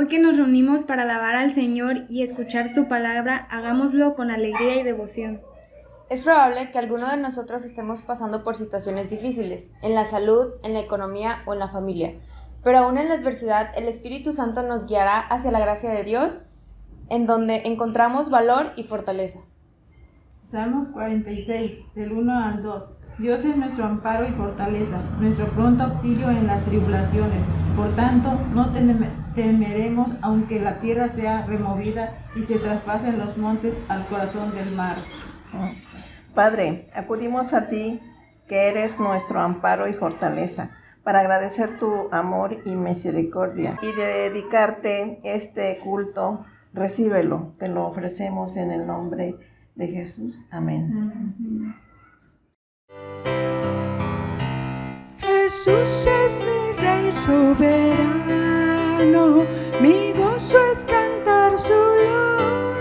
Hoy que nos reunimos para alabar al Señor y escuchar su palabra, hagámoslo con alegría y devoción. Es probable que alguno de nosotros estemos pasando por situaciones difíciles, en la salud, en la economía o en la familia, pero aún en la adversidad el Espíritu Santo nos guiará hacia la gracia de Dios, en donde encontramos valor y fortaleza. Salmos 46, del 1 al 2. Dios es nuestro amparo y fortaleza, nuestro pronto auxilio en las tribulaciones. Por tanto, no temeremos aunque la tierra sea removida y se traspasen los montes al corazón del mar. Padre, acudimos a ti, que eres nuestro amparo y fortaleza, para agradecer tu amor y misericordia y dedicarte este culto. Recíbelo, te lo ofrecemos en el nombre de Jesús. Amén. Jesús es mi Rey soberano, mi gozo es cantar su luz.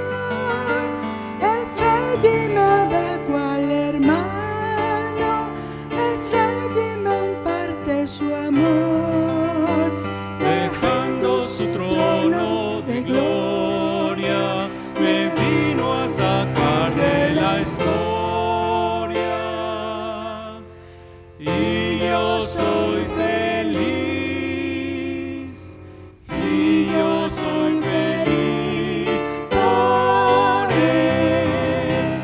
Es Rey y me ve cual hermano, es Rey y me imparte su amor. Dejando su trono de gloria, me vino a sacar de la escoria. Y yo soy feliz, y yo soy feliz por él.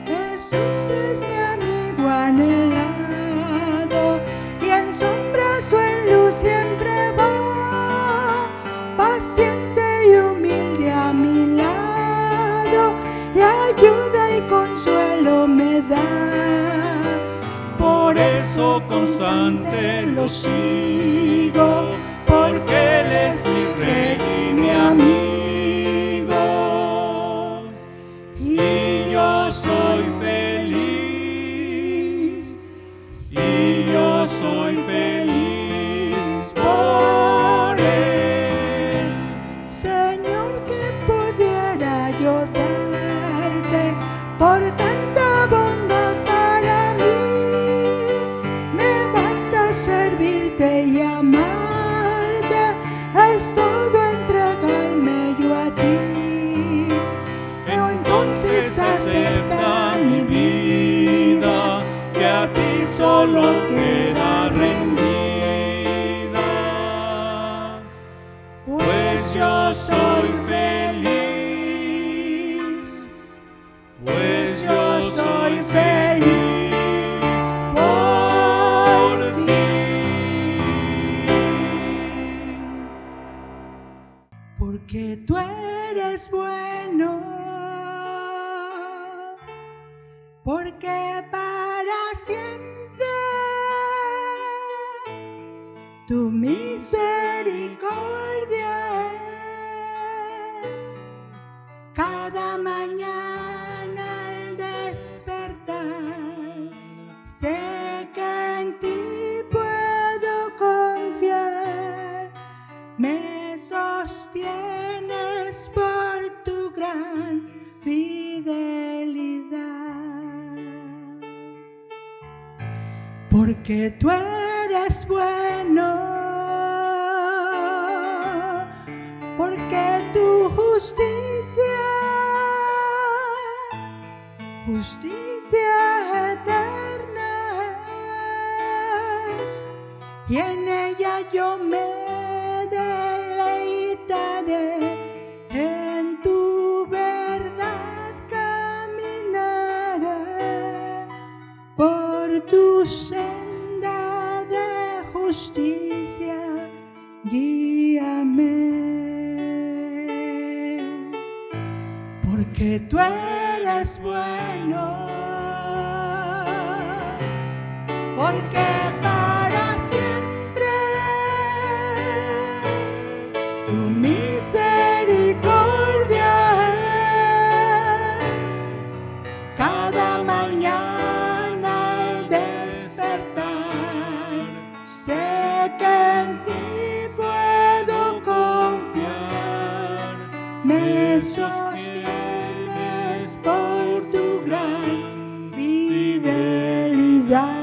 Jesús es mi amigo anhelado, y en sombras o en luz siempre va, paciente y humilde a mi lado, y ayuda y consuelo me da. Por eso constante lo sigo, porque Él es mi Rey y mi amigo. Y yo soy feliz, y yo soy feliz por Él. Señor, que pudiera yo darte por tanta bondad para mí. Me basta servirte y amarte, es todo entregarme yo a ti. Entonces acepta mi vida, que a ti solo queda rendida. Pues yo soy feliz, pues yo soy feliz por ti. Porque tú eres bueno, porque para siempre tu misericordia es. Cada mañana al despertar, sé que en ti puedo confiar. Me sostienes por tu gran fidelidad. Porque tú eres bueno, porque tu justicia eterna es, y en ella yo me deleitaré, en tu verdad caminaré, por tu senda de justicia guíame. Porque tú eres bueno, porque para siempre tu misericordia es. Cada mañana al despertar, sé que en ti puedo confiar. Me sostienes por tu gran fidelidad.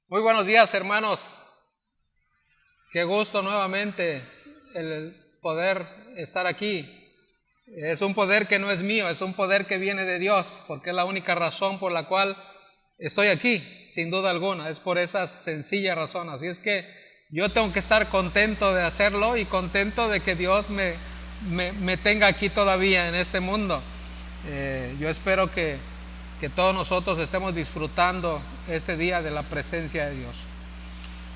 Muy buenos días, hermanos. Qué gusto nuevamente el poder estar aquí. Es un poder que no es mío, es un poder que viene de Dios, porque es la única razón por la cual estoy aquí, sin duda alguna. Es por esa sencilla razón. Así es que yo tengo que estar contento de hacerlo y contento de que Dios me tenga aquí todavía en este mundo. Yo espero que todos nosotros estemos disfrutando este día de la presencia de Dios.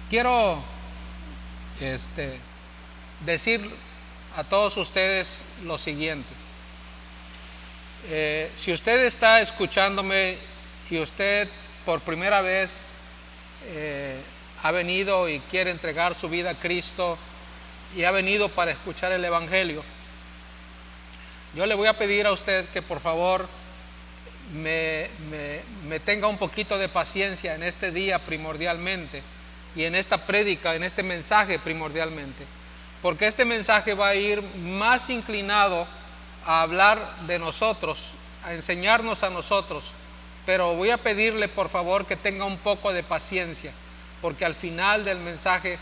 Quiero decir a todos ustedes lo siguiente. Si usted está escuchándome y usted por primera vez ha venido y quiere entregar su vida a Cristo y ha venido para escuchar el Evangelio, yo le voy a pedir a usted que por favor me tenga un poquito de paciencia en este día primordialmente y en esta prédica, en este mensaje primordialmente, porque este mensaje va a ir más inclinado a hablar de nosotros, a enseñarnos a nosotros, pero voy a pedirle por favor que tenga un poco de paciencia, porque al final del mensaje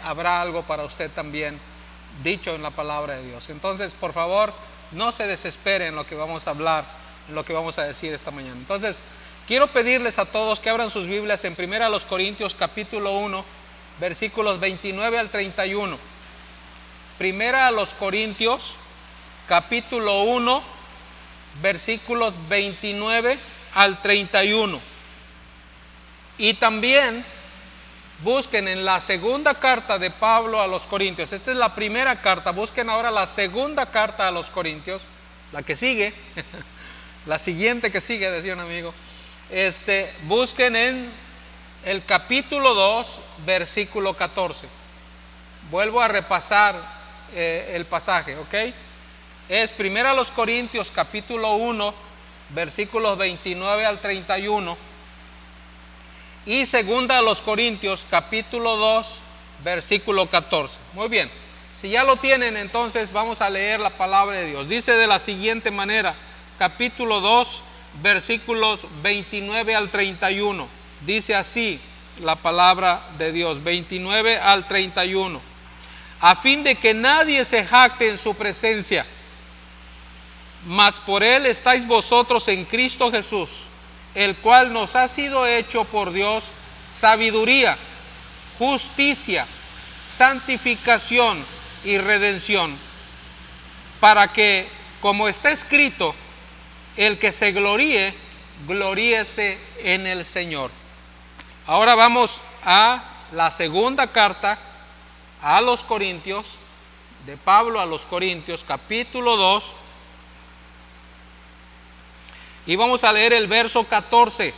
habrá algo para usted también dicho en la palabra de Dios. Entonces, por favor, no se desespere en lo que vamos a hablar, en lo que vamos a decir esta mañana. Entonces, quiero pedirles a todos que abran sus Biblias en 1 Corintios capítulo 1, versículos 29 al 31. 1 Corintios capítulo 1, versículos 29 al 31. Y también busquen en la segunda carta de Pablo a los Corintios. Esta es la primera carta. Busquen ahora la segunda carta a los Corintios, la que sigue, la siguiente que sigue, decía un amigo. Busquen en el capítulo 2, versículo 14. Vuelvo a repasar el pasaje, ¿ok? Es 1 Corintios capítulo 1, versículos 29 al 31. Y 2 Corintios capítulo 2, versículo 14. Muy bien, si ya lo tienen, entonces vamos a leer la palabra de Dios. Dice de la siguiente manera, capítulo 2, versículos 29 al 31. Dice así la palabra de Dios, 29 al 31. A fin de que nadie se jacte en su presencia, mas por él estáis vosotros en Cristo Jesús, el cual nos ha sido hecho por Dios sabiduría, justicia, santificación y redención, para que, como está escrito, el que se gloríe, gloríese en el Señor. Ahora vamos a la segunda carta a los Corintios, de Pablo a los Corintios, capítulo 2, y vamos a leer el verso 14.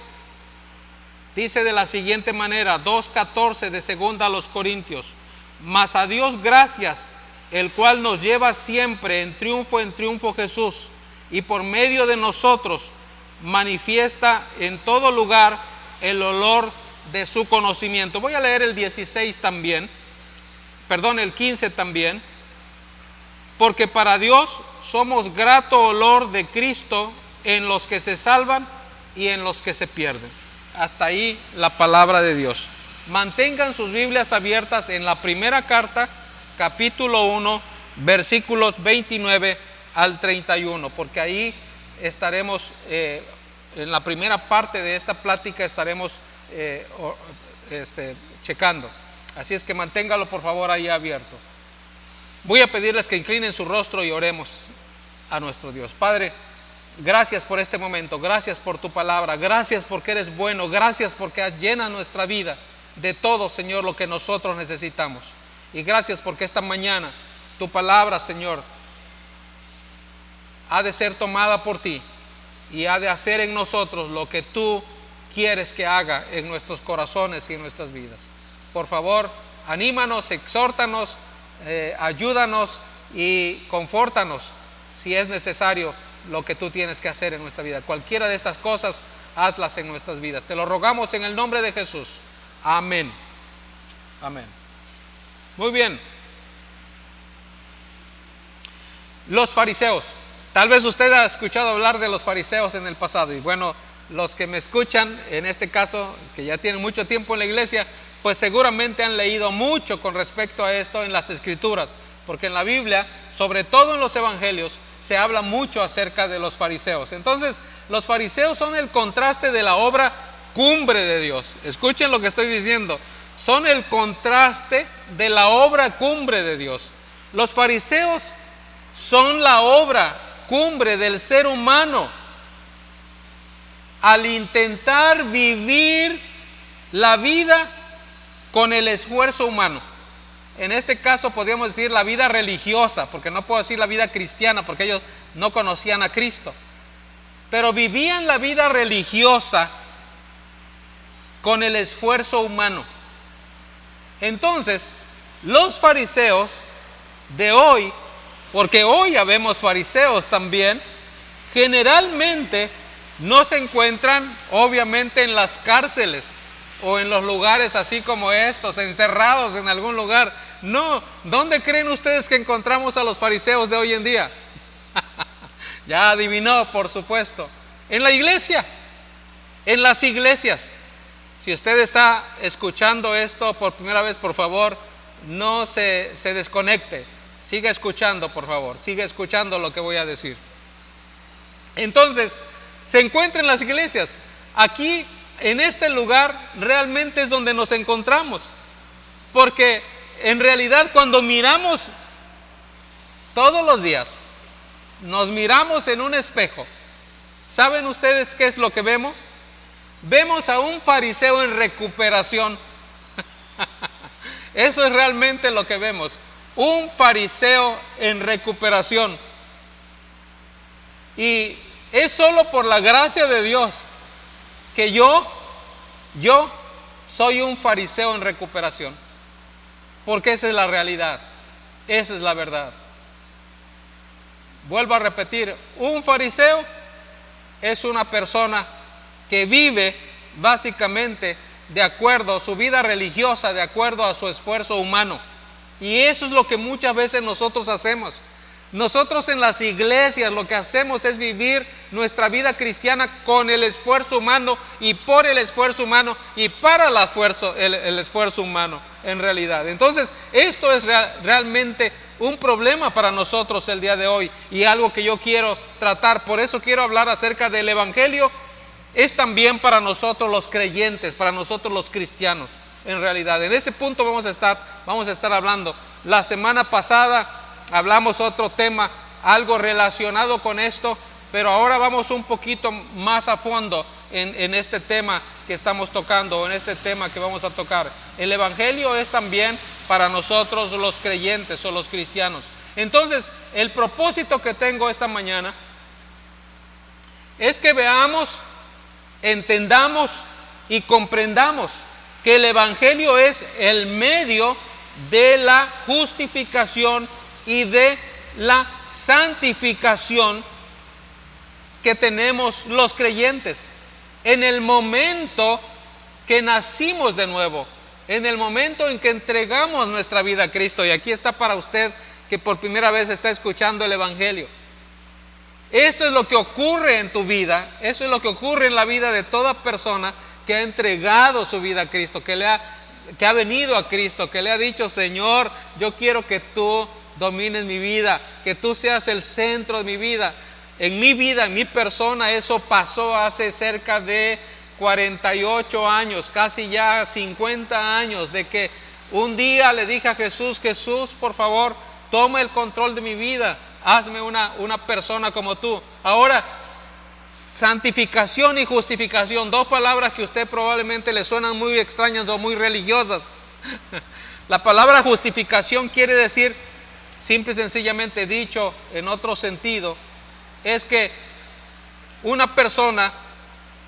Dice de la siguiente manera, 2:14 de segunda a los Corintios: mas a Dios gracias, el cual nos lleva siempre en triunfo Jesús, y por medio de nosotros manifiesta en todo lugar el olor de su conocimiento. Voy a leer el 16 también, el 15 también. Porque para Dios somos grato olor de Cristo en los que se salvan y en los que se pierden. Hasta ahí la palabra de Dios. Mantengan sus Biblias abiertas en la primera carta, capítulo 1, versículos 29 al 31, porque ahí estaremos, en la primera parte de esta plática estaremos checando. Así es que manténgalo por favor ahí abierto. Voy a pedirles que inclinen su rostro y oremos a nuestro Dios. Padre, gracias por este momento, gracias por tu palabra, gracias porque eres bueno, gracias porque llena nuestra vida de todo, Señor, lo que nosotros necesitamos. Y gracias porque esta mañana tu palabra, Señor, ha de ser tomada por ti y ha de hacer en nosotros lo que tú quieres que haga en nuestros corazones y en nuestras vidas. Por favor, anímanos, exhórtanos, ayúdanos y confórtanos si es necesario lo que tú tienes que hacer en nuestra vida. Cualquiera de estas cosas, hazlas en nuestras vidas. Te lo rogamos en el nombre de Jesús. Amén. Amén. Muy bien. Los fariseos. Tal vez usted ha escuchado hablar de los fariseos en el pasado. Y bueno, los que me escuchan, en este caso, que ya tienen mucho tiempo en la iglesia, pues seguramente han leído mucho con respecto a esto en las Escrituras, porque en la Biblia, sobre todo en los Evangelios, se habla mucho acerca de los fariseos. Entonces, los fariseos son el contraste de la obra cumbre de Dios. Escuchen lo que estoy diciendo. Son el contraste de la obra cumbre de Dios. Los fariseos son la obra cumbre del ser humano al intentar vivir la vida con el esfuerzo humano. En este caso podríamos decir la vida religiosa, porque no puedo decir la vida cristiana, porque ellos no conocían a Cristo. Pero vivían la vida religiosa con el esfuerzo humano. Entonces, los fariseos de hoy, porque hoy habemos fariseos también, generalmente no se encuentran obviamente en las cárceles o en los lugares así como estos, encerrados en algún lugar. No, ¿dónde creen ustedes que encontramos a los fariseos de hoy en día? Ya adivinó, por supuesto. En la iglesia, en las iglesias. Si usted está escuchando esto por primera vez, por favor, no se desconecte. Siga escuchando, por favor. Siga escuchando lo que voy a decir. Entonces, se encuentra en las iglesias. Aquí, en este lugar, realmente es donde nos encontramos. Porque en realidad cuando miramos todos los días, nos miramos en un espejo. ¿Saben ustedes qué es lo que vemos? Vemos a un fariseo en recuperación. Eso es realmente lo que vemos. Un fariseo en recuperación. Y es solo por la gracia de Dios que yo soy un fariseo en recuperación. Porque esa es la realidad. Esa es la verdad. Vuelvo a repetir, un fariseo es una persona que vive básicamente de acuerdo a su vida religiosa, de acuerdo a su esfuerzo humano. Y eso es lo que muchas veces nosotros hacemos. Nosotros en las iglesias lo que hacemos es vivir nuestra vida cristiana con el esfuerzo humano y por el esfuerzo humano y para el esfuerzo humano en realidad. Entonces esto es realmente un problema para nosotros el día de hoy y algo que yo quiero tratar. Por eso quiero hablar acerca del Evangelio. Es también para nosotros los creyentes, para nosotros los cristianos en realidad. En ese punto vamos a estar hablando. La semana pasada hablamos otro tema, algo relacionado con esto, pero ahora vamos un poquito más a fondo en este tema que estamos tocando, en este tema que vamos a tocar. El Evangelio es también para nosotros los creyentes o los cristianos. Entonces, el propósito que tengo esta mañana es que veamos, entendamos y comprendamos que el Evangelio es el medio de la justificación y de la santificación que tenemos los creyentes en el momento que nacimos de nuevo, en el momento en que entregamos nuestra vida a Cristo. Y aquí está para usted que por primera vez está escuchando el Evangelio. Esto es lo que ocurre en tu vida, eso es lo que ocurre en la vida de toda persona que ha entregado su vida a Cristo, que ha venido a Cristo, que le ha dicho: Señor, yo quiero que tú domines mi vida, que tú seas el centro de mi vida. En mi persona, eso pasó hace cerca de 48 años, casi ya 50 años, de que un día le dije a Jesús: Jesús, por favor, toma el control de mi vida, hazme una persona como tú. Ahora, santificación y justificación, dos palabras que a usted probablemente le suenan muy extrañas o muy religiosas. La palabra justificación quiere decir, simple y sencillamente dicho en otro sentido, es que una persona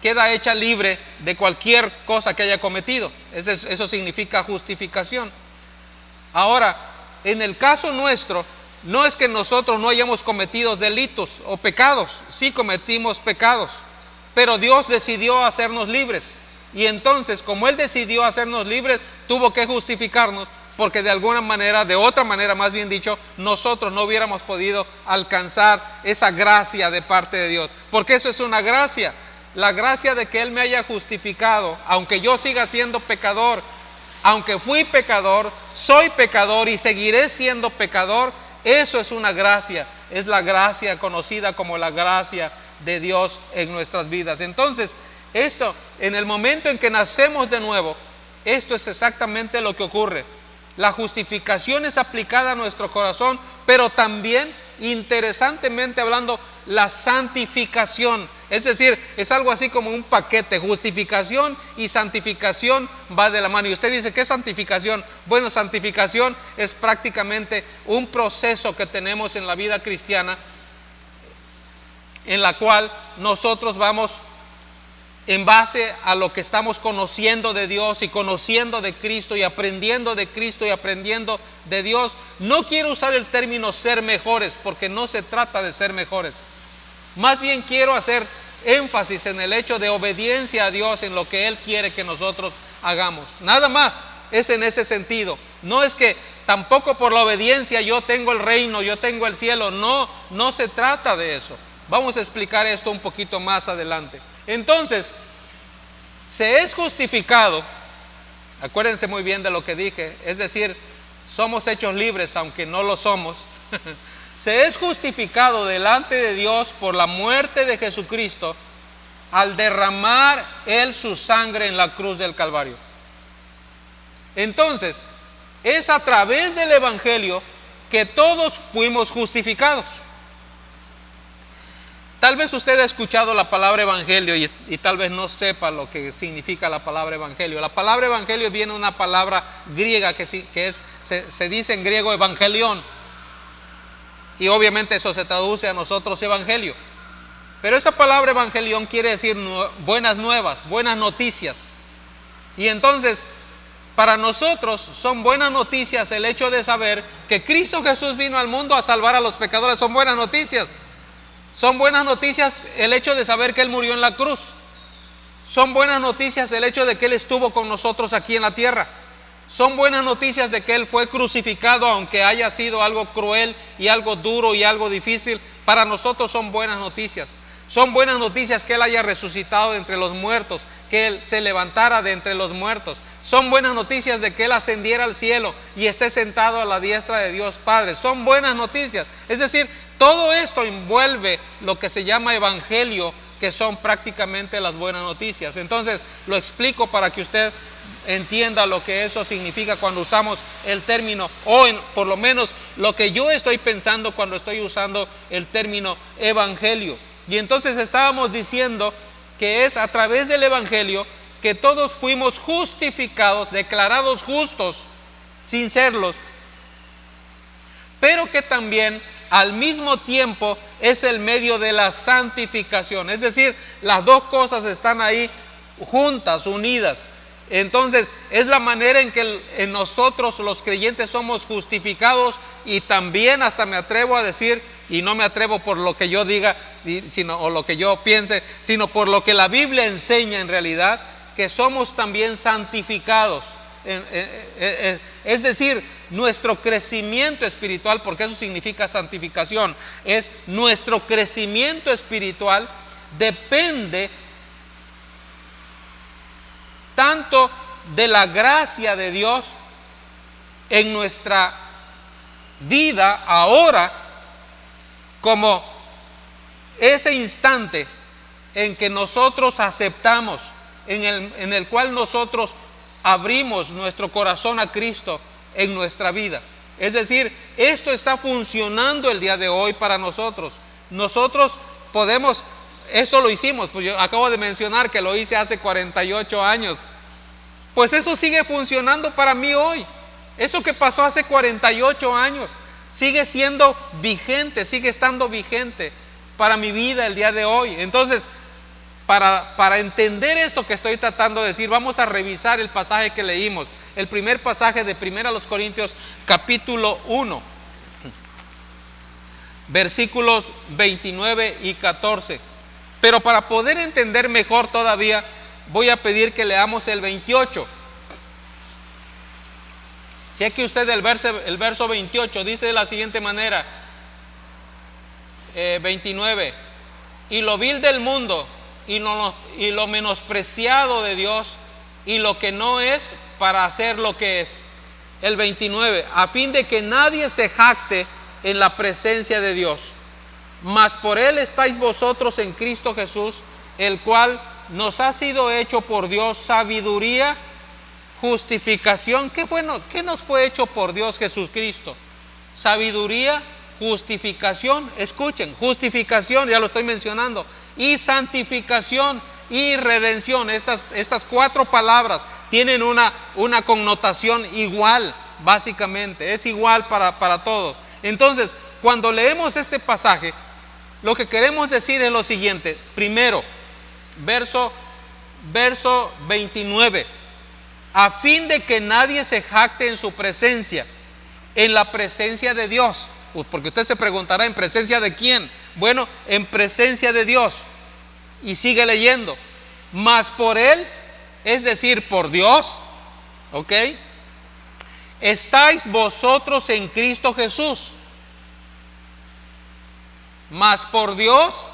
queda hecha libre de cualquier cosa que haya cometido. Eso significa justificación. Ahora, en el caso nuestro, no es que nosotros no hayamos cometido delitos o pecados, sí cometimos pecados, pero Dios decidió hacernos libres. Y entonces, como Él decidió hacernos libres, tuvo que justificarnos, porque de alguna manera, de otra manera más bien dicho, nosotros no hubiéramos podido alcanzar esa gracia de parte de Dios. Porque eso es una gracia, la gracia de que Él me haya justificado, aunque yo siga siendo pecador, aunque fui pecador, soy pecador y seguiré siendo pecador, eso es una gracia, es la gracia conocida como la gracia de Dios en nuestras vidas. Entonces, esto, en el momento en que nacemos de nuevo, esto es exactamente lo que ocurre. La justificación es aplicada a nuestro corazón, pero también, interesantemente hablando, la santificación. Es decir, es algo así como un paquete. Justificación y santificación va de la mano. Y usted dice, ¿qué es santificación? Bueno, santificación es prácticamente un proceso que tenemos en la vida cristiana, en la cual nosotros vamos en base a lo que estamos conociendo de Dios y conociendo de Cristo y aprendiendo de Cristo y aprendiendo de Dios. No quiero usar el término ser mejores, porque no se trata de ser mejores. Más bien quiero hacer énfasis en el hecho de obediencia a Dios en lo que Él quiere que nosotros hagamos. Nada más es en ese sentido. No es que tampoco por la obediencia yo tengo el reino, yo tengo el cielo. No, no se trata de eso. Vamos a explicar esto un poquito más adelante. Entonces, se es justificado, acuérdense muy bien de lo que dije, es decir, somos hechos libres aunque no lo somos. Se es justificado delante de Dios por la muerte de Jesucristo al derramar Él su sangre en la cruz del Calvario. Entonces, es a través del Evangelio que todos fuimos justificados. Tal vez usted ha escuchado la palabra evangelio y tal vez no sepa lo que significa la palabra evangelio. La palabra evangelio viene de una palabra griega que se dice en griego evangelión. Y obviamente eso se traduce a nosotros evangelio. Pero esa palabra evangelión quiere decir buenas nuevas, buenas noticias. Y entonces, para nosotros son buenas noticias el hecho de saber que Cristo Jesús vino al mundo a salvar a los pecadores. Son buenas noticias. Son buenas noticias el hecho de saber que Él murió en la cruz. Son buenas noticias el hecho de que Él estuvo con nosotros aquí en la tierra. Son buenas noticias de que Él fue crucificado, aunque haya sido algo cruel y algo duro y algo difícil. Para nosotros son buenas noticias. Son buenas noticias que Él haya resucitado de entre los muertos, que Él se levantara de entre los muertos. Son buenas noticias de que Él ascendiera al cielo y esté sentado a la diestra de Dios Padre. Son buenas noticias. Es decir, todo esto envuelve lo que se llama evangelio, que son prácticamente las buenas noticias. Entonces, lo explico para que usted entienda lo que eso significa cuando usamos el término, por lo menos lo que yo estoy pensando cuando estoy usando el término evangelio. Y entonces estábamos diciendo que es a través del evangelio que todos fuimos justificados, declarados justos sin serlos, pero que también al mismo tiempo es el medio de la santificación. Es decir, las dos cosas están ahí juntas, unidas. Entonces es la manera en que en nosotros los creyentes somos justificados, y también hasta me atrevo a decir, y no me atrevo por lo que yo diga o lo que yo piense, sino por lo que la Biblia enseña en realidad, que somos también santificados. Es decir, nuestro crecimiento espiritual, porque eso significa santificación, es nuestro crecimiento espiritual depende tanto de la gracia de Dios en nuestra vida ahora, como ese instante en que nosotros aceptamos, en el cual nosotros abrimos nuestro corazón a Cristo en nuestra vida. Es decir, esto está funcionando el día de hoy para nosotros. Nosotros podemos, eso lo hicimos, pues yo acabo de mencionar que lo hice hace 48 años. Pues eso sigue funcionando para mí hoy. Eso que pasó hace 48 años sigue siendo vigente, sigue estando vigente para mi vida el día de hoy. Entonces, para entender esto que estoy tratando de decir, vamos a revisar el pasaje que leímos. El primer pasaje de 1 Corintios capítulo 1, versículos 29 y 14. Pero para poder entender mejor todavía, voy a pedir que leamos el 28. Cheque usted el verso 28, dice de la siguiente manera, 29, y lo vil del mundo y lo menospreciado de Dios y lo que no es para hacer lo que es. El 29, a fin de que nadie se jacte en la presencia de Dios, mas por Él estáis vosotros en Cristo Jesús, el cual nos ha sido hecho por Dios sabiduría, justificación. ¿Qué nos fue hecho por Dios Jesucristo? Sabiduría, justificación, escuchen, justificación, ya lo estoy mencionando, y santificación y redención. Estas 4 palabras tienen una connotación igual, básicamente, es igual para todos. Entonces, cuando leemos este pasaje, lo que queremos decir es lo siguiente. Primero, verso 29, a fin de que nadie se jacte en su presencia, en la presencia de Dios. Porque usted se preguntará, ¿en presencia de quién? Bueno, en presencia de Dios. Y sigue leyendo, mas por Él, es decir, por Dios, ¿ok? Estáis vosotros en Cristo Jesús. Mas por Dios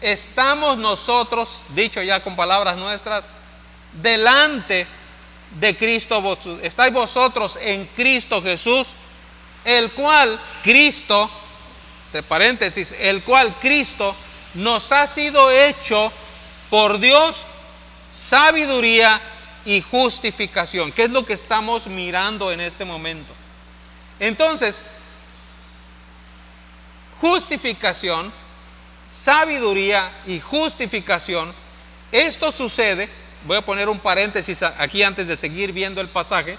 estamos nosotros, dicho ya con palabras nuestras, delante de Cristo. Estáis vosotros en Cristo Jesús, el cual Cristo, entre paréntesis, el cual Cristo nos ha sido hecho por Dios sabiduría y justificación, que es lo que estamos mirando en este momento. Entonces, justificación, sabiduría y justificación, esto sucede, voy a poner un paréntesis aquí antes de seguir viendo el pasaje.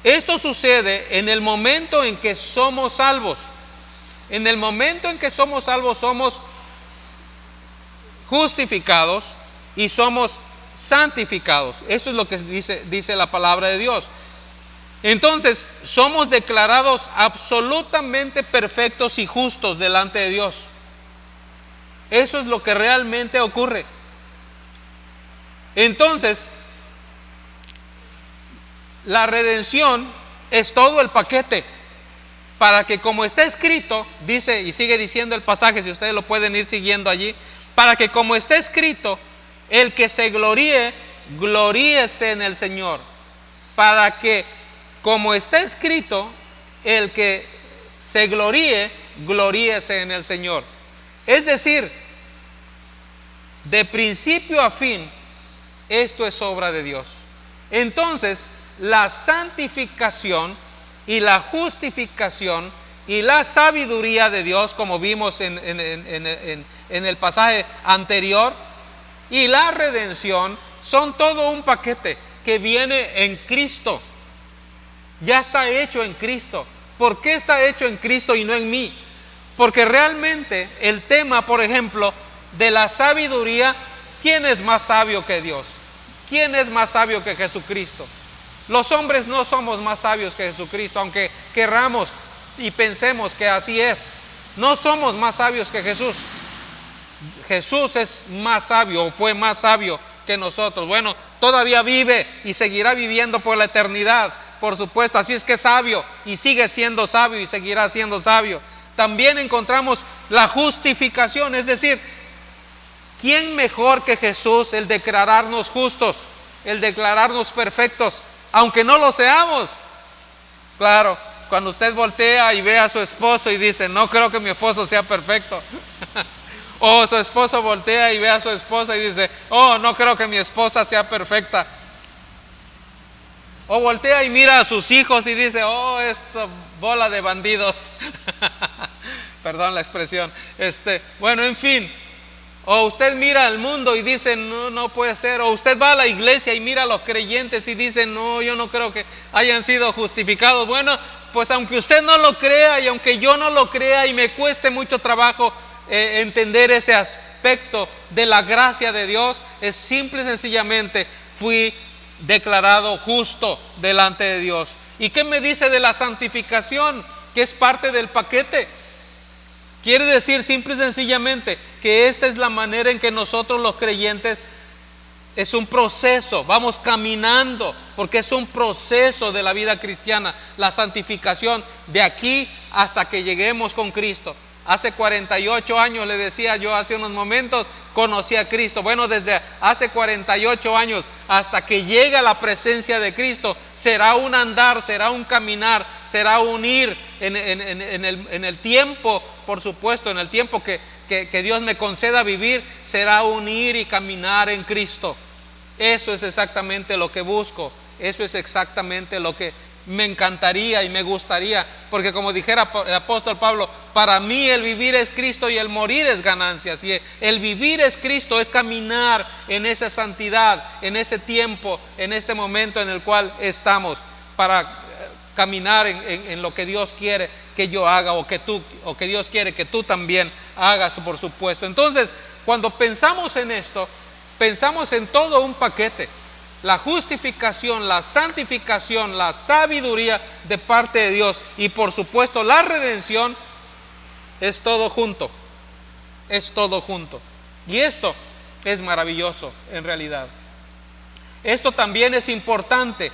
Esto sucede en el momento en que somos salvos. En el momento en que somos salvos, somos justificados y somos santificados. Eso es lo que dice la palabra de Dios. Entonces, somos declarados absolutamente perfectos y justos delante de Dios. Eso es lo que realmente ocurre. Entonces, la redención es todo el paquete, para que, como está escrito, dice, y sigue diciendo el pasaje, si ustedes lo pueden ir siguiendo allí, para que, como está escrito, el que se gloríe, gloríese en el Señor. Para que, como está escrito, el que se gloríe, gloríese en el Señor. Es decir, de principio a fin, esto es obra de Dios. Entonces, la santificación y la justificación y la sabiduría de Dios, como vimos en el pasaje anterior, y la redención son todo un paquete que viene en Cristo. Ya está hecho en Cristo. ¿Por qué está hecho en Cristo y no en mí? Porque realmente el tema, por ejemplo, de la sabiduría, ¿quién es más sabio que Dios? ¿Quién es más sabio que Jesucristo? Los hombres no somos más sabios que Jesucristo, aunque querramos y pensemos que así es. No somos más sabios que Jesús. Jesús es más sabio, o fue más sabio que nosotros. Bueno, todavía vive y seguirá viviendo por la eternidad, por supuesto. Así es que es sabio y sigue siendo sabio y seguirá siendo sabio. También encontramos la justificación, es decir, ¿quién mejor que Jesús el declararnos justos, el declararnos perfectos, aunque no lo seamos? Claro, cuando usted voltea y ve a su esposo y dice, no creo que mi esposo sea perfecto. O su esposo voltea y ve a su esposa y dice, oh, no creo que mi esposa sea perfecta. O voltea y mira a sus hijos y dice, oh, esta bola de bandidos. Perdón la expresión. Bueno, en fin. O usted mira al mundo y dice, no, no puede ser. O usted va a la iglesia y mira a los creyentes y dice, no, yo no creo que hayan sido justificados. Bueno, pues aunque usted no lo crea y aunque yo no lo crea y me cueste mucho trabajo entender ese aspecto de la gracia de Dios, es simple y sencillamente fui declarado justo delante de Dios. ¿Y qué me dice de la santificación, que es parte del paquete? Quiere decir simple y sencillamente que esta es la manera en que nosotros los creyentes, es un proceso, vamos caminando, porque es un proceso de la vida cristiana, la santificación de aquí hasta que lleguemos con Cristo. Hace 48 años, le decía yo hace unos momentos, conocí a Cristo. Bueno, desde hace 48 años hasta que llegue a la presencia de Cristo, será un andar, será un caminar, será un ir en el tiempo, por supuesto, en el tiempo que Dios me conceda vivir, será un ir y caminar en Cristo. Eso es exactamente lo que busco, eso es exactamente lo que me encantaría y me gustaría, porque como dijera el apóstol Pablo, para mí el vivir es Cristo y el morir es ganancia. Así el vivir es Cristo, es caminar en esa santidad, en ese tiempo, en este momento en el cual estamos, para caminar en lo que Dios quiere que yo haga, o que Dios quiere que tú también hagas, por supuesto. Entonces, cuando pensamos en esto, pensamos en todo un paquete: la justificación, la santificación, la sabiduría de parte de Dios, y por supuesto la redención. Es todo junto, es todo junto. Y esto es maravilloso en realidad. Esto también es importante,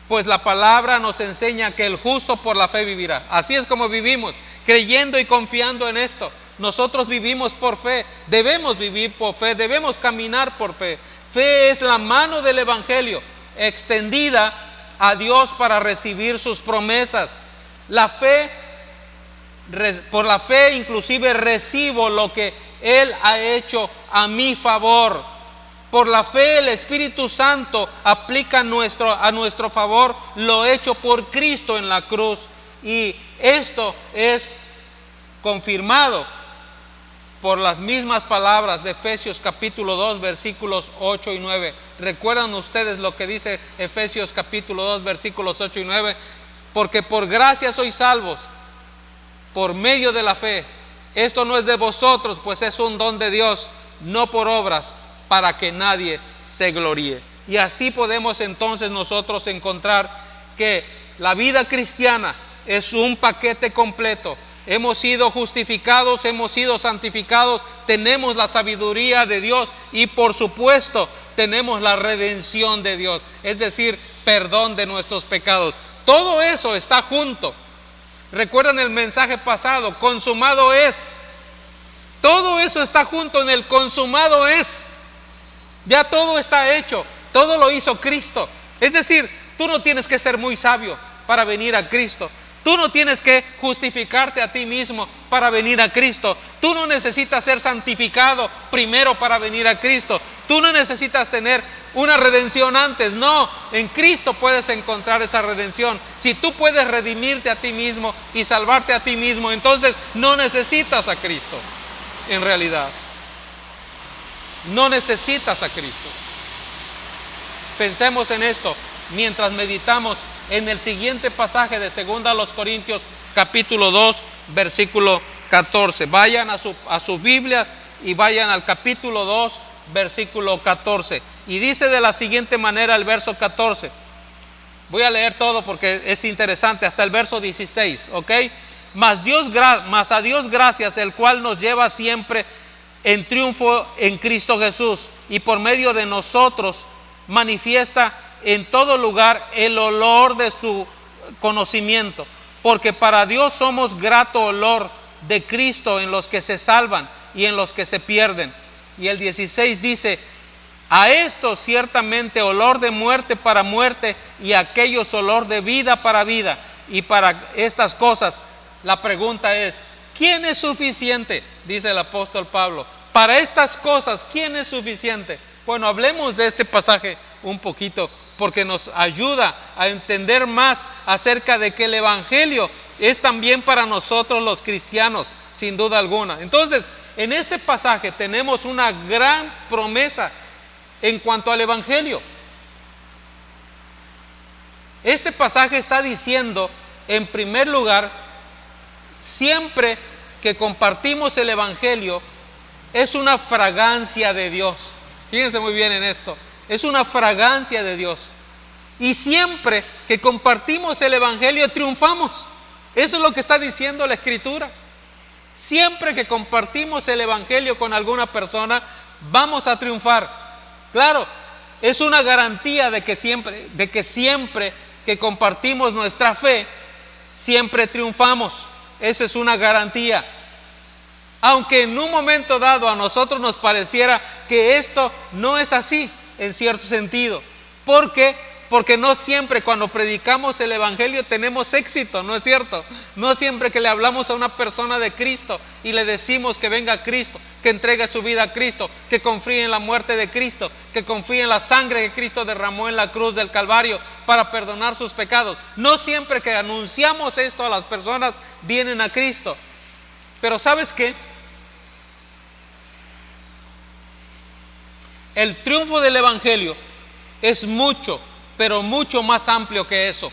pues la palabra nos enseña que el justo por la fe vivirá. Así es como vivimos, creyendo y confiando en esto. Nosotros vivimos por fe, debemos vivir por fe, debemos caminar por fe. Fe es la mano del Evangelio extendida a Dios para recibir sus promesas. La fe, por la fe inclusive recibo lo que Él ha hecho a mi favor. Por la fe el Espíritu Santo aplica a nuestro favor lo hecho por Cristo en la cruz. Y esto es confirmado por las mismas palabras de Efesios capítulo 2 versículos 8 y 9. ¿Recuerdan ustedes lo que dice Efesios capítulo 2 versículos 8 y 9? Porque por gracia sois salvos, por medio de la fe. Esto no es de vosotros, pues es un don de Dios, no por obras, para que nadie se gloríe. Y así podemos entonces nosotros encontrar que la vida cristiana es un paquete completo. Hemos sido justificados, hemos sido santificados, tenemos la sabiduría de Dios y por supuesto tenemos la redención de Dios, es decir, perdón de nuestros pecados. Todo eso está junto. Recuerdan el mensaje pasado, consumado es. Todo eso está junto en el consumado es. Ya todo está hecho, todo lo hizo Cristo. Es decir, tú no tienes que ser muy sabio para venir a Cristo. Tú no tienes que justificarte a ti mismo para venir a Cristo. Tú no necesitas ser santificado primero para venir a Cristo. Tú no necesitas tener una redención antes. No, en Cristo puedes encontrar esa redención. Si tú puedes redimirte a ti mismo y salvarte a ti mismo, entonces no necesitas a Cristo. En realidad, no necesitas a Cristo. Pensemos en esto mientras meditamos en el siguiente pasaje de 2 Corintios capítulo 2 versículo 14. Vayan a su Biblia y vayan al capítulo 2 versículo 14. Y dice de la siguiente manera el verso 14. Voy a leer todo porque es interesante, hasta el verso 16, ¿ok? Mas a Dios gracias, el cual nos lleva siempre en triunfo en Cristo Jesús, y por medio de nosotros manifiesta en todo lugar el olor de su conocimiento, porque para Dios somos grato olor de Cristo en los que se salvan y en los que se pierden. Y el 16 dice: a esto ciertamente olor de muerte para muerte, y a aquellos olor de vida para vida. Y para estas cosas la pregunta es: ¿quién es suficiente? Dice el apóstol Pablo. Para estas cosas, ¿quién es suficiente? Bueno, hablemos de este pasaje un poquito, porque nos ayuda a entender más acerca de que el Evangelio es también para nosotros los cristianos, sin duda alguna. Entonces, en este pasaje tenemos una gran promesa en cuanto al Evangelio. Este pasaje está diciendo, en primer lugar, siempre que compartimos el Evangelio, es una fragancia de Dios. Fíjense muy bien en esto. Es una fragancia de Dios. Y siempre que compartimos el Evangelio, triunfamos. Eso es lo que está diciendo la Escritura. Siempre que compartimos el Evangelio con alguna persona, vamos a triunfar. Claro, es una garantía de que siempre que compartimos nuestra fe, siempre triunfamos. Esa es una garantía. Aunque en un momento dado a nosotros nos pareciera que esto no es así, en cierto sentido. ¿Por qué? Porque no siempre cuando predicamos el Evangelio tenemos éxito, ¿no es cierto? No siempre que le hablamos a una persona de Cristo y le decimos que venga a Cristo, que entregue su vida a Cristo, que confíe en la muerte de Cristo, que confíe en la sangre que Cristo derramó en la cruz del Calvario para perdonar sus pecados. No siempre que anunciamos esto a las personas vienen a Cristo. Pero ¿sabes qué? El triunfo del Evangelio es mucho, pero mucho más amplio que eso,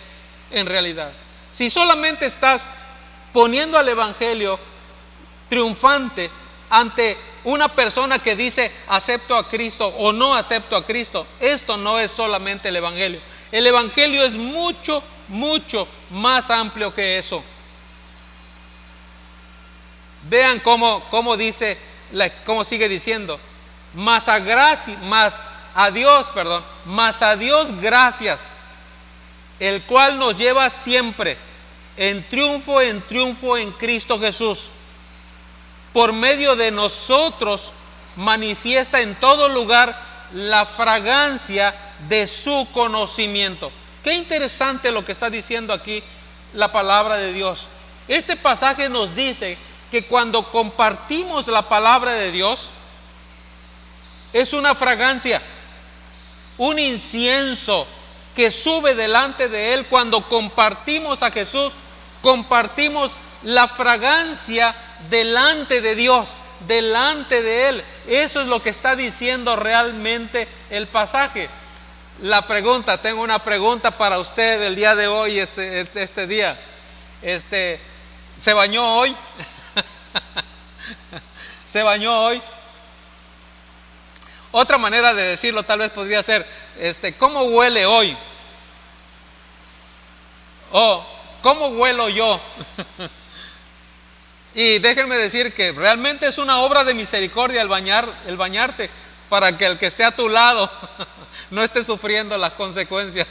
en realidad. Si solamente estás poniendo al Evangelio triunfante ante una persona que dice acepto a Cristo o no acepto a Cristo, esto no es solamente el Evangelio. El Evangelio es mucho, mucho más amplio que eso. Vean cómo dice, cómo sigue diciendo. Mas a Dios gracias, el cual nos lleva siempre en triunfo en Cristo Jesús. Por medio de nosotros manifiesta en todo lugar la fragancia de su conocimiento. Qué interesante lo que está diciendo aquí la palabra de Dios. Este pasaje nos dice que cuando compartimos la palabra de Dios, es una fragancia, un incienso que sube delante de Él. Cuando compartimos a Jesús, compartimos la fragancia delante de Dios, delante de Él. Eso es lo que está diciendo realmente el pasaje. La pregunta, tengo una pregunta para usted el día de hoy, este día. ¿Se bañó hoy? ¿Se bañó hoy? Otra manera de decirlo tal vez podría ser, ¿cómo huele hoy? O, ¿cómo huelo yo? Y déjenme decir que realmente es una obra de misericordia el bañarte, para que el que esté a tu lado no esté sufriendo las consecuencias.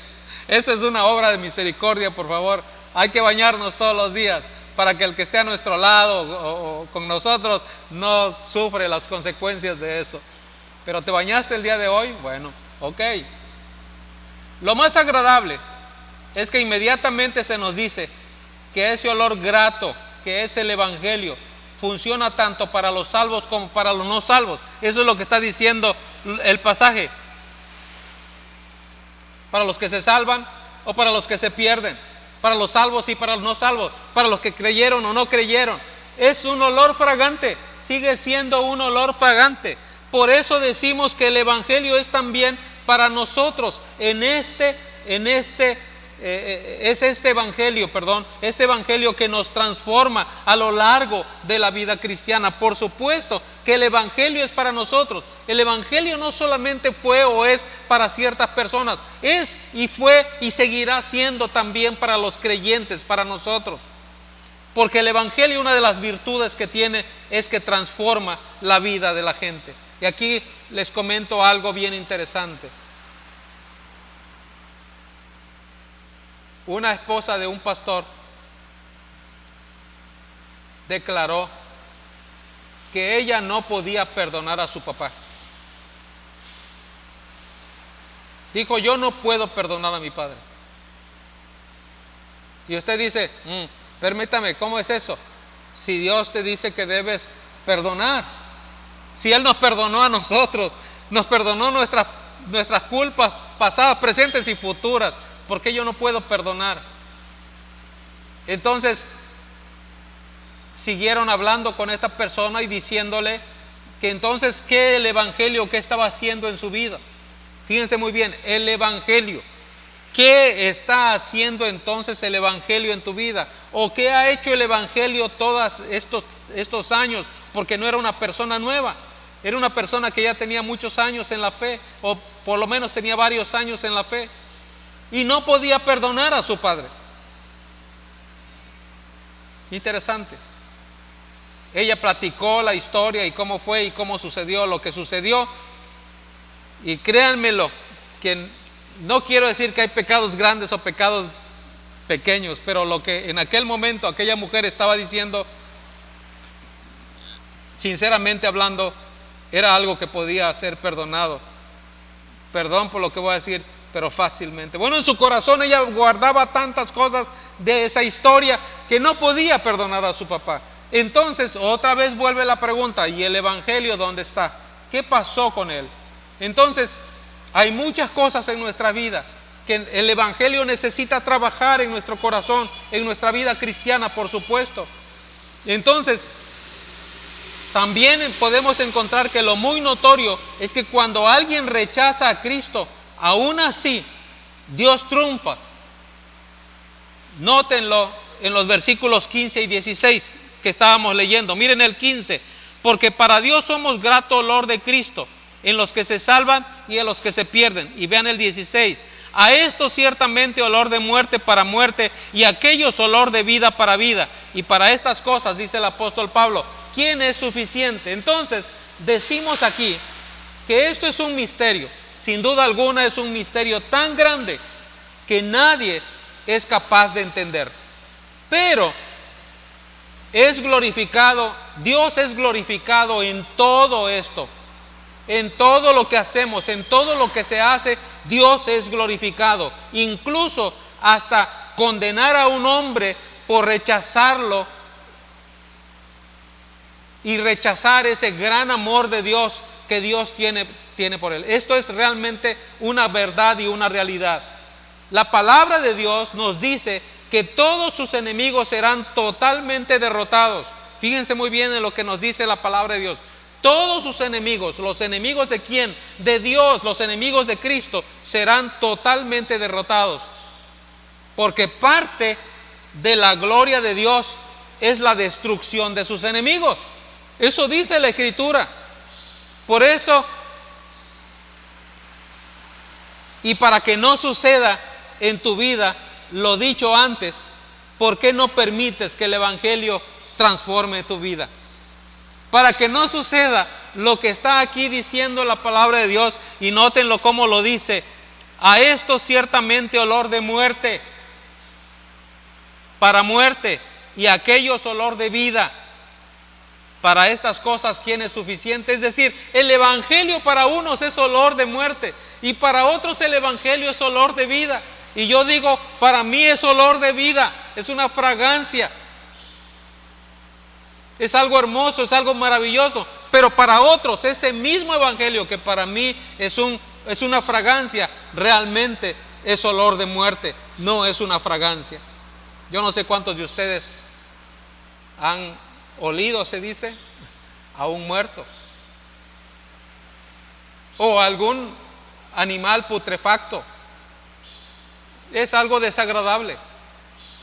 Eso es una obra de misericordia, por favor. Hay que bañarnos todos los días para que el que esté a nuestro lado o con nosotros no sufre las consecuencias de eso. Pero ¿te bañaste el día de hoy? Bueno, ok. Lo más agradable es que inmediatamente se nos dice que ese olor grato, que es el Evangelio, funciona tanto para los salvos como para los no salvos. Eso es lo que está diciendo el pasaje. Para los que se salvan o para los que se pierden, para los salvos y para los no salvos, para los que creyeron o no creyeron. Es un olor fragante, sigue siendo un olor fragante. Por eso decimos que el Evangelio es también para nosotros. Este Evangelio que nos transforma a lo largo de la vida cristiana. Por supuesto que el Evangelio es para nosotros. El Evangelio no solamente fue o es para ciertas personas, es y fue y seguirá siendo también para los creyentes, para nosotros. Porque el Evangelio, una de las virtudes que tiene es que transforma la vida de la gente. Y aquí les comento algo bien interesante. Una esposa de un pastor declaró que ella no podía perdonar a su papá. Dijo, yo no puedo perdonar a mi padre. Y usted dice, permítame, ¿cómo es eso? Si Dios te dice que debes perdonar. Si Él nos perdonó a nosotros, nos perdonó nuestras culpas pasadas, presentes y futuras, ¿por qué yo no puedo perdonar? Entonces siguieron hablando con esta persona y diciéndole que entonces ¿qué el Evangelio qué estaba haciendo en su vida? Fíjense muy bien, el Evangelio. ¿Qué está haciendo entonces el Evangelio en tu vida? ¿O qué ha hecho el Evangelio todos estos años? Porque no era una persona nueva, era una persona que ya tenía muchos años en la fe, o por lo menos tenía varios años en la fe, y no podía perdonar a su padre. Interesante. Ella platicó la historia y cómo fue y cómo sucedió lo que sucedió. Y créanmelo, que no quiero decir que hay pecados grandes o pecados pequeños, pero lo que en aquel momento aquella mujer estaba diciendo sinceramente hablando, era algo que podía ser perdonado. Perdón por lo que voy a decir, pero fácilmente. Bueno, en su corazón ella guardaba tantas cosas de esa historia que no podía perdonar a su papá. Entonces, otra vez vuelve la pregunta, ¿y el evangelio dónde está? ¿Qué pasó con él? Entonces, hay muchas cosas en nuestra vida que el evangelio necesita trabajar en nuestro corazón, en nuestra vida cristiana, por supuesto. Entonces, también podemos encontrar que lo muy notorio es que cuando alguien rechaza a Cristo, aún así, Dios triunfa. Nótenlo en los versículos 15 y 16 que estábamos leyendo. Miren el 15. Porque para Dios somos grato olor de Cristo en los que se salvan y en los que se pierden. Y vean el 16. A esto ciertamente olor de muerte para muerte, y a aquellos olor de vida para vida. Y para estas cosas, dice el apóstol Pablo, ¿quién es suficiente? Entonces, decimos aquí que esto es un misterio. Sin duda alguna es un misterio tan grande que nadie es capaz de entender. Pero es glorificado, Dios es glorificado en todo esto. En todo lo que hacemos, en todo lo que se hace, Dios es glorificado. Incluso hasta condenar a un hombre por rechazarlo y rechazar ese gran amor de Dios que Dios tiene por él. Esto es realmente una verdad y una realidad. La palabra de Dios nos dice que todos sus enemigos serán totalmente derrotados. Fíjense muy bien en lo que nos dice la palabra de Dios. Todos sus enemigos, ¿los enemigos de quién? De Dios, los enemigos de Cristo, serán totalmente derrotados. Porque parte de la gloria de Dios es la destrucción de sus enemigos. Eso dice la Escritura. Por eso, y para que no suceda en tu vida lo dicho antes, ¿por qué no permites que el evangelio transforme tu vida? Para que no suceda lo que está aquí diciendo la palabra de Dios, y nótenlo cómo lo dice: a esto ciertamente olor de muerte para muerte, y a aquellos olor de vida. Para estas cosas, ¿quién es suficiente? Es decir, el evangelio para unos es olor de muerte, y para otros el evangelio es olor de vida. Y yo digo, para mí es olor de vida, es una fragancia. Es algo hermoso, es algo maravilloso. Pero para otros ese mismo evangelio que para mí es una fragancia, realmente es olor de muerte, no es una fragancia. Yo no sé cuántos de ustedes han olido, se dice, a un muerto o algún animal putrefacto. Es algo desagradable.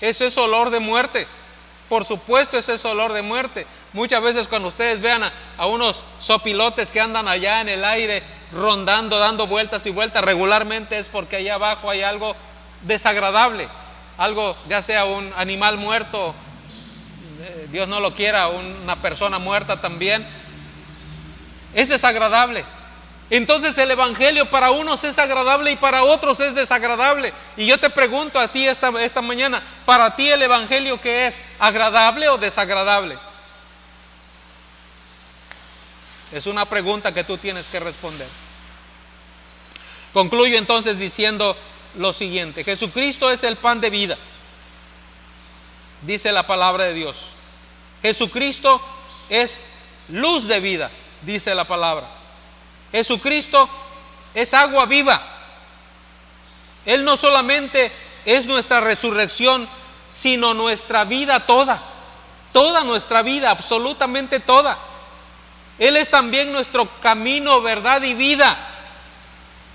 Eso es olor de muerte. Por supuesto, ese es olor de muerte. Muchas veces cuando ustedes vean a unos sopilotes que andan allá en el aire rondando, dando vueltas y vueltas, regularmente es porque allá abajo hay algo desagradable. Algo, ya sea un animal muerto, Dios no lo quiera, una persona muerta también. Es desagradable. Entonces el evangelio para unos es agradable y para otros es desagradable. Y yo te pregunto a ti esta mañana, ¿para ti el evangelio qué es? ¿Agradable o desagradable? Es una pregunta que tú tienes que responder. Concluyo entonces diciendo lo siguiente: Jesucristo es el pan de vida, dice la palabra de Dios. Jesucristo es luz de vida, dice la palabra. Jesucristo es agua viva. Él no solamente es nuestra resurrección, sino nuestra vida toda. Toda nuestra vida, absolutamente toda. Él es también nuestro camino, verdad y vida.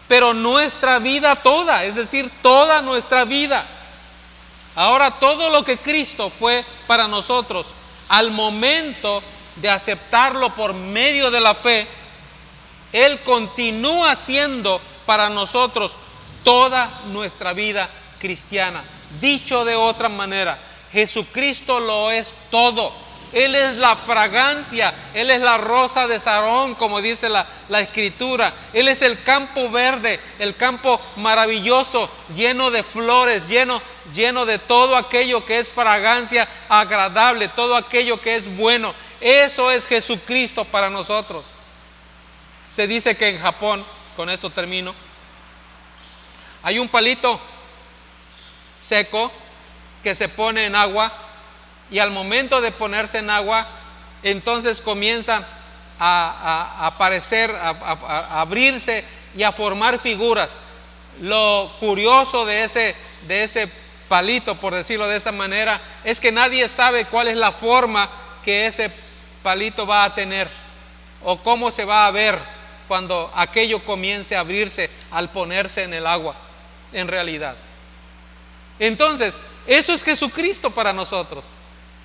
Pero nuestra vida toda, es decir, toda nuestra vida. Ahora, todo lo que Cristo fue para nosotros, al momento de aceptarlo por medio de la fe, Él continúa siendo para nosotros toda nuestra vida cristiana. Dicho de otra manera, Jesucristo lo es todo. Él es la fragancia, Él es la rosa de Sarón, como dice la Escritura. Él es el campo verde, el campo maravilloso, lleno de flores, lleno de todo aquello que es fragancia agradable, todo aquello que es bueno. Eso es Jesucristo para nosotros. Se dice que en Japón, con esto termino, hay un palito seco que se pone en agua, y al momento de ponerse en agua, entonces comienzan a aparecer, a abrirse y a formar figuras. Lo curioso de ese palito, por decirlo de esa manera, es que nadie sabe cuál es la forma que ese palito va a tener o cómo se va a ver cuando aquello comience a abrirse al ponerse en el agua, en realidad. Entonces, eso es Jesucristo para nosotros.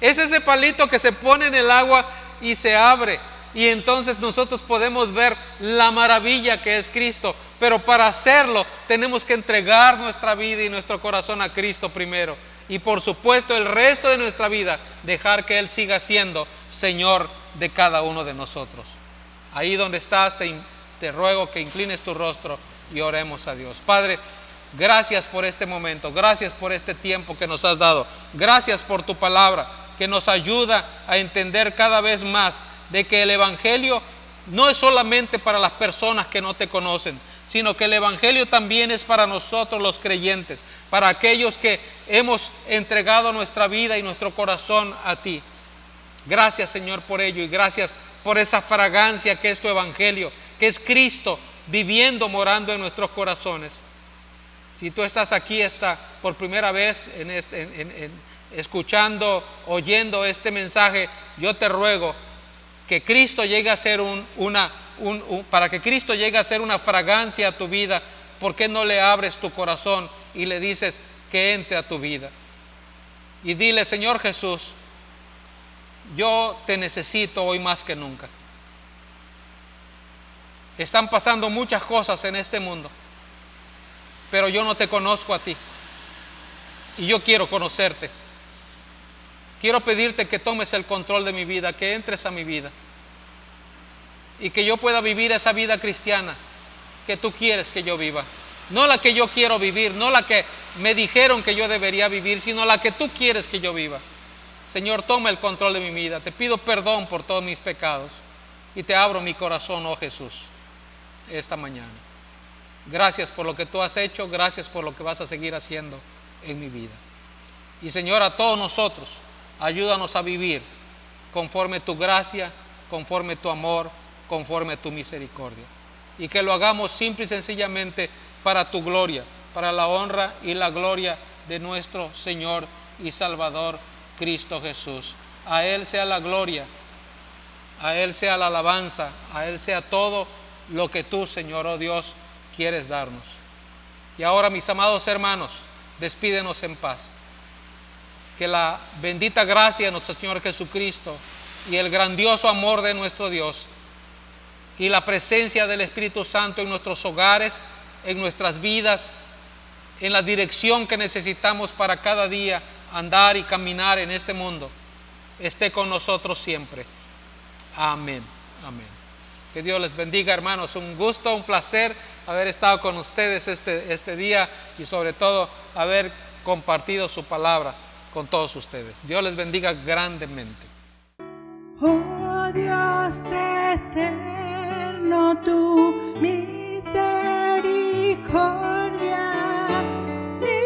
Es ese palito que se pone en el agua y se abre, y entonces nosotros podemos ver la maravilla que es Cristo. Pero para hacerlo tenemos que entregar nuestra vida y nuestro corazón a Cristo primero, y por supuesto el resto de nuestra vida dejar que Él siga siendo Señor de cada uno de nosotros. Ahí donde estás, te ruego que inclines tu rostro y oremos a Dios. Padre, gracias por este momento, gracias por este tiempo que nos has dado, gracias por tu palabra que nos ayuda a entender cada vez más de que el Evangelio no es solamente para las personas que no te conocen, sino que el Evangelio también es para nosotros los creyentes, para aquellos que hemos entregado nuestra vida y nuestro corazón a ti. Gracias, Señor, por ello, y gracias por esa fragancia que es tu Evangelio, que es Cristo viviendo, morando en nuestros corazones. Si tú estás aquí por primera vez escuchando, oyendo este mensaje, yo te ruego que Cristo llegue a ser para que Cristo llegue a ser una fragancia a tu vida. ¿Por qué no le abres tu corazón y le dices que entre a tu vida? Y dile: Señor Jesús, yo te necesito hoy más que nunca. Están pasando muchas cosas en este mundo, pero yo no te conozco a ti, y yo quiero conocerte. Quiero pedirte que tomes el control de mi vida, que entres a mi vida, y que yo pueda vivir esa vida cristiana que tú quieres que yo viva. No la que yo quiero vivir, no la que me dijeron que yo debería vivir, sino la que tú quieres que yo viva. Señor, toma el control de mi vida. Te pido perdón por todos mis pecados y te abro mi corazón, oh Jesús, esta mañana. Gracias por lo que tú has hecho, gracias por lo que vas a seguir haciendo en mi vida. Y Señor, a todos nosotros, ayúdanos a vivir conforme tu gracia, conforme tu amor, conforme tu misericordia. Y que lo hagamos simple y sencillamente para tu gloria, para la honra y la gloria de nuestro Señor y Salvador Cristo Jesús. A Él sea la gloria, a Él sea la alabanza, a Él sea todo lo que tú, Señor, oh Dios, quieres darnos. Y ahora, mis amados hermanos, despídenos en paz. Que la bendita gracia de nuestro Señor Jesucristo y el grandioso amor de nuestro Dios y la presencia del Espíritu Santo en nuestros hogares, en nuestras vidas, en la dirección que necesitamos para cada día andar y caminar en este mundo, esté con nosotros siempre. Amén. Amén. Que Dios les bendiga, hermanos. Un gusto, un placer haber estado con ustedes este día, y sobre todo haber compartido su palabra con todos ustedes. Dios les bendiga grandemente. Oh Dios eterno, tu misericordia, ni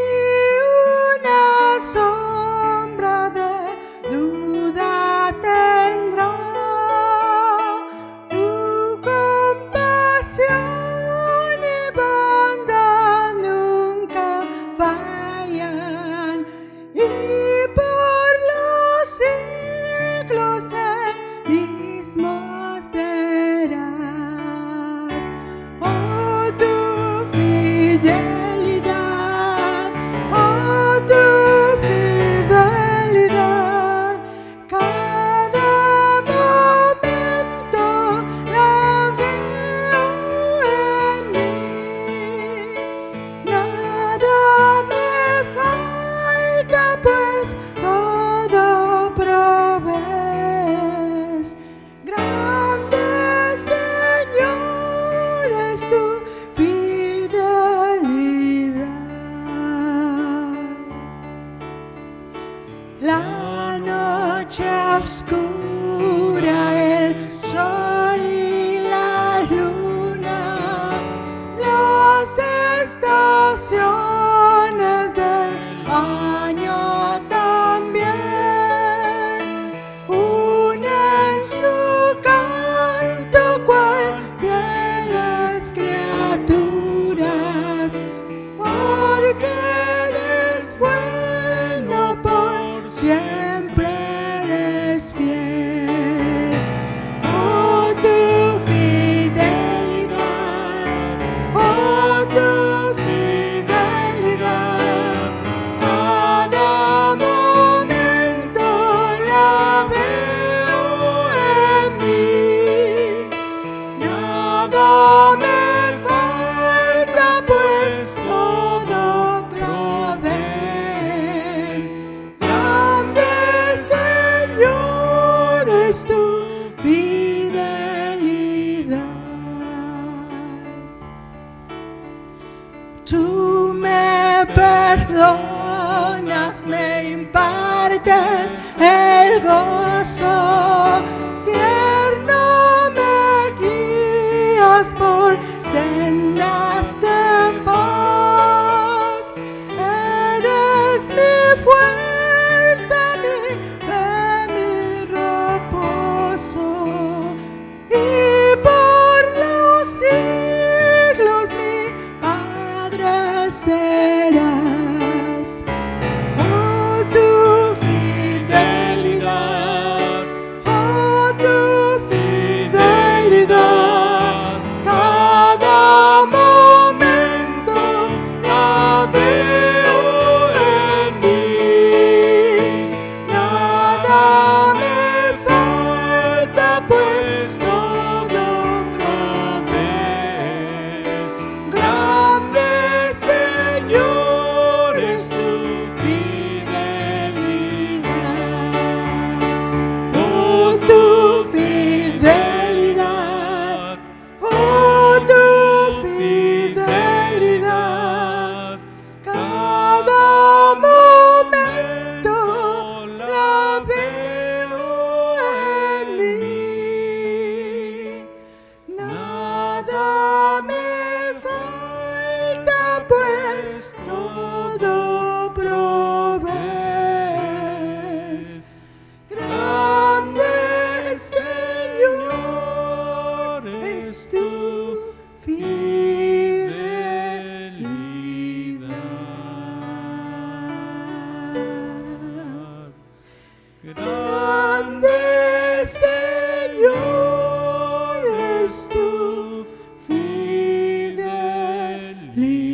una sombra de duda tendrá. Tu compasión y bondad nunca fallan, y por los siglos el mismo serás. libre.